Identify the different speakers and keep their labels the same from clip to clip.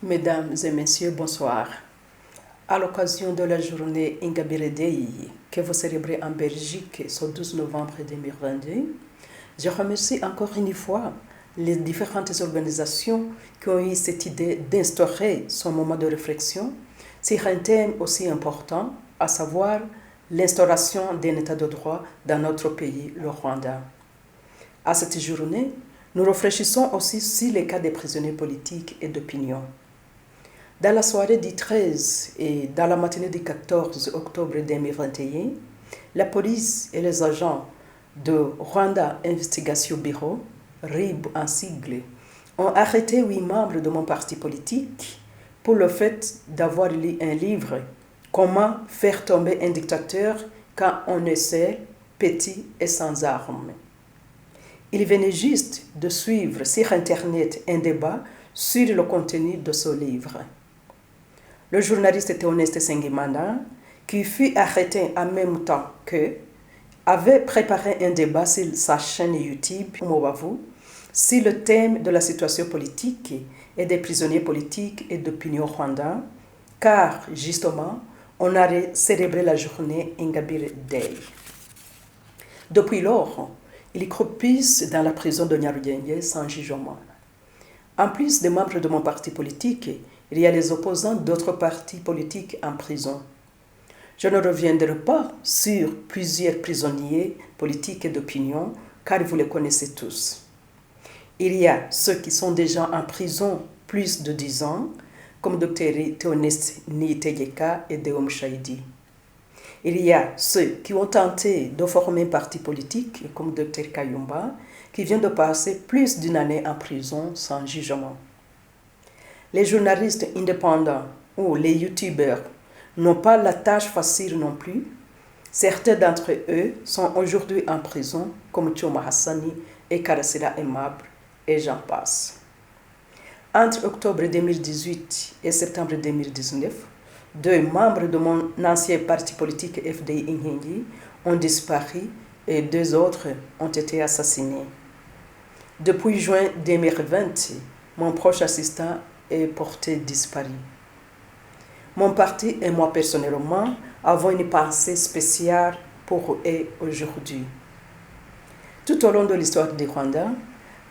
Speaker 1: Mesdames et messieurs, bonsoir. À l'occasion de la journée Ingabire Day que vous célébrez en Belgique ce 12 novembre 2022, je remercie encore une fois les différentes organisations qui ont eu cette idée d'instaurer ce moment de réflexion sur un thème aussi important, à savoir l'instauration d'un état de droit dans notre pays, le Rwanda. À cette journée, nous réfléchissons aussi sur les cas des prisonniers politiques et d'opinion. Dans la soirée du 13 et dans la matinée du 14 octobre 2021, la police et les agents de Rwanda Investigation Bureau, RIB en sigle, ont arrêté 8 membres de mon parti politique pour le fait d'avoir lu un livre « Comment faire tomber un dictateur quand on est seul, petit et sans armes ». Il venait juste de suivre sur Internet un débat sur le contenu de ce livre. Le journaliste Théoneste Sengimana, qui fut arrêté en même temps qu'eux, avait préparé un débat sur sa chaîne YouTube Mobavu sur le thème de la situation politique et des prisonniers politiques et d'opinion rwandais, car justement, on a célébré la journée Ingabire Day. Depuis lors, ils croupissent dans la prison de Nyarugenge sans jugement. En plus des membres de mon parti politique, il y a les opposants d'autres partis politiques en prison. Je ne reviendrai pas sur plusieurs prisonniers politiques et d'opinion, car vous les connaissez tous. Il y a ceux qui sont déjà en prison plus de 10 ans, comme Dr Théoneste Niyitegeka et Deo Mushayidi. Il y a ceux qui ont tenté de former un parti politique, comme Dr Kayumba, qui vient de passer plus d'une année en prison sans jugement. Les journalistes indépendants ou les youtubeurs n'ont pas la tâche facile non plus. Certains d'entre eux sont aujourd'hui en prison, comme Choma Hassani et Karasira Aimable, et j'en passe. Entre octobre 2018 et septembre 2019, 2 membres de mon ancien parti politique FDI Ingengi ont disparu et 2 autres ont été assassinés. Depuis juin 2020, mon proche assistant est porté disparu. Mon parti et moi personnellement avons une pensée spéciale pour eux aujourd'hui. Tout au long de l'histoire du Rwanda,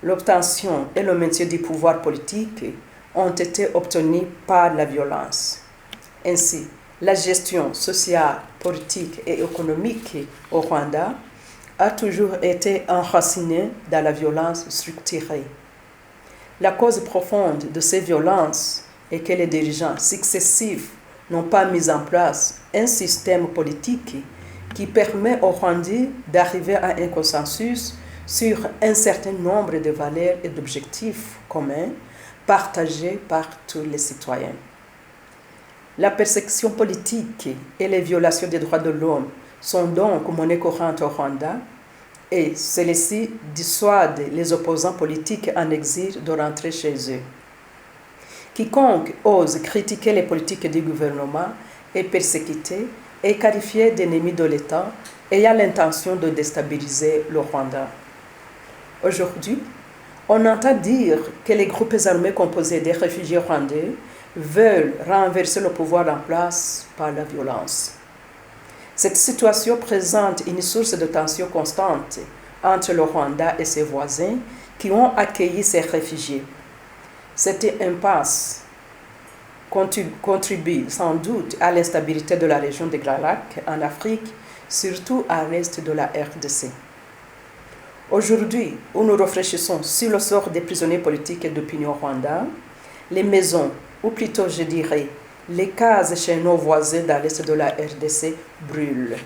Speaker 1: l'obtention et le maintien du pouvoir politique ont été obtenus par la violence. Ainsi, la gestion sociale, politique et économique au Rwanda a toujours été enracinée dans la violence structurée. La cause profonde de ces violences est que les dirigeants successifs n'ont pas mis en place un système politique qui permet aux Rwandais d'arriver à un consensus sur un certain nombre de valeurs et d'objectifs communs partagés par tous les citoyens. La persécution politique et les violations des droits de l'homme sont donc monnaie courante au Rwanda et celles-ci dissuadent les opposants politiques en exil de rentrer chez eux. Quiconque ose critiquer les politiques du gouvernement est persécuté et qualifié d'ennemi de l'État ayant l'intention de déstabiliser le Rwanda. Aujourd'hui, on entend dire que les groupes armés composés des réfugiés rwandais veulent renverser le pouvoir en place par la violence. Cette situation présente une source de tension constante entre le Rwanda et ses voisins qui ont accueilli ces réfugiés. Cette impasse contribue sans doute à l'instabilité de la région des Grands Lacs en Afrique, surtout à l'est de la RDC. Aujourd'hui, où nous réfléchissons sur le sort des prisonniers politiques et d'opinion rwandais, les maisons, ou plutôt je dirais, les cases chez nos voisins dans l'est de la RDC brûlent.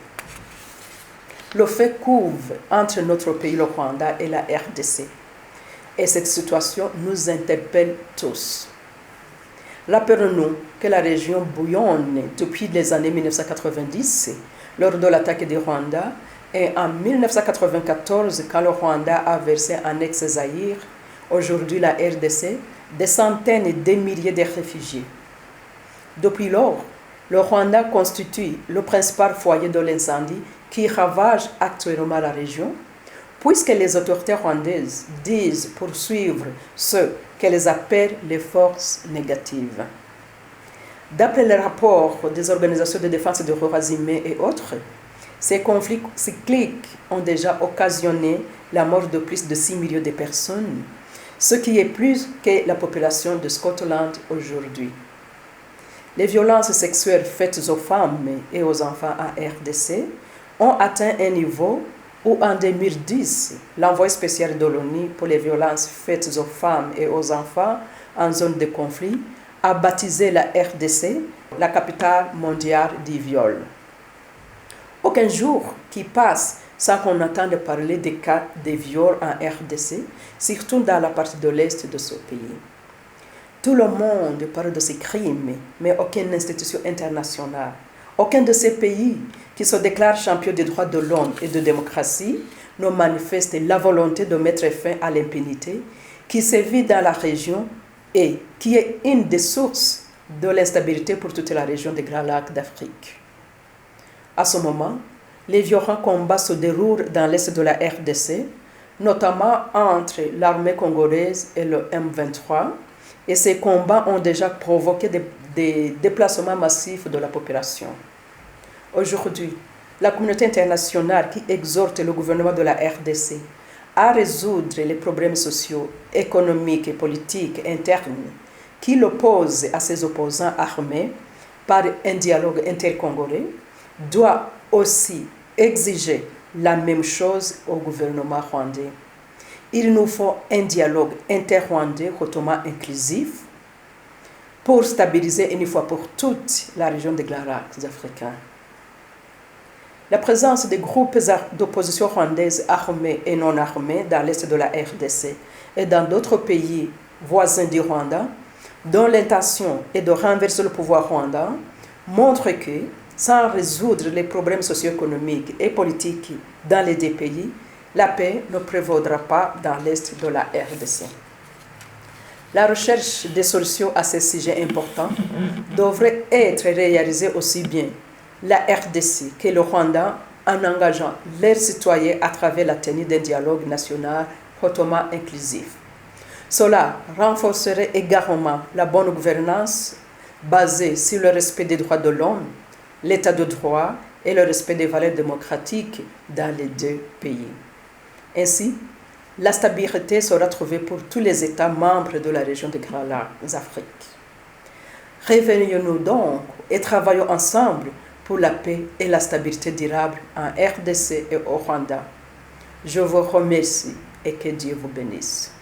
Speaker 1: Le feu couve entre notre pays, le Rwanda, et la RDC. Et cette situation nous interpelle tous. Rappelons-nous que la région bouillonne depuis les années 1990, lors de l'attaque du Rwanda, et en 1994, quand le Rwanda a versé en ex-Zaïre, aujourd'hui la RDC, des centaines de milliers de réfugiés. Depuis lors, le Rwanda constitue le principal foyer de l'incendie qui ravage actuellement la région, puisque les autorités rwandaises disent poursuivre ce qu'elles appellent les forces négatives. D'après les rapports des organisations de défense des droits humains et autres, ces conflits cycliques ont déjà occasionné la mort de plus de 6 millions de personnes, ce qui est plus que la population de Scotland aujourd'hui. Les violences sexuelles faites aux femmes et aux enfants en RDC ont atteint un niveau où en 2010, l'envoyé spécial de l'ONU pour les violences faites aux femmes et aux enfants en zone de conflit a baptisé la RDC la capitale mondiale du viol. Aucun jour qui passe sans qu'on entende parler des cas de viol en RDC, surtout dans la partie de l'Est de ce pays. Tout le monde parle de ces crimes, mais aucune institution internationale, aucun de ces pays qui se déclarent champions des droits de l'homme et de démocratie ne manifeste la volonté de mettre fin à l'impunité qui sévit dans la région et qui est une des sources de l'instabilité pour toute la région des Grands Lacs d'Afrique. À ce moment, les violents combats se déroulent dans l'est de la RDC, notamment entre l'armée congolaise et le M23, et ces combats ont déjà provoqué des déplacements massifs de la population. Aujourd'hui, la communauté internationale qui exhorte le gouvernement de la RDC à résoudre les problèmes sociaux, économiques et politiques internes qui l'opposent à ses opposants armés par un dialogue intercongolais, doit aussi exiger la même chose au gouvernement rwandais. Il nous faut un dialogue inter-rwandais hautement inclusif pour stabiliser une fois pour toutes la région des Grands Lacs africains. La présence des groupes d'opposition rwandaises armés et non armés dans l'est de la RDC et dans d'autres pays voisins du Rwanda, dont l'intention est de renverser le pouvoir rwandais, montre que, sans résoudre les problèmes socio-économiques et politiques dans les deux pays, la paix ne prévaudra pas dans l'est de la RDC. La recherche des solutions à ces sujets importants devrait être réalisée aussi bien la RDC que le Rwanda en engageant leurs citoyens à travers la tenue d'un dialogue national hautement inclusif. Cela renforcerait également la bonne gouvernance basée sur le respect des droits de l'homme, l'état de droit et le respect des valeurs démocratiques dans les deux pays. Ainsi, la stabilité sera trouvée pour tous les États membres de la région des Grands Lacs d'Afrique. Réveillons-nous donc et travaillons ensemble pour la paix et la stabilité durable en RDC et au Rwanda. Je vous remercie et que Dieu vous bénisse.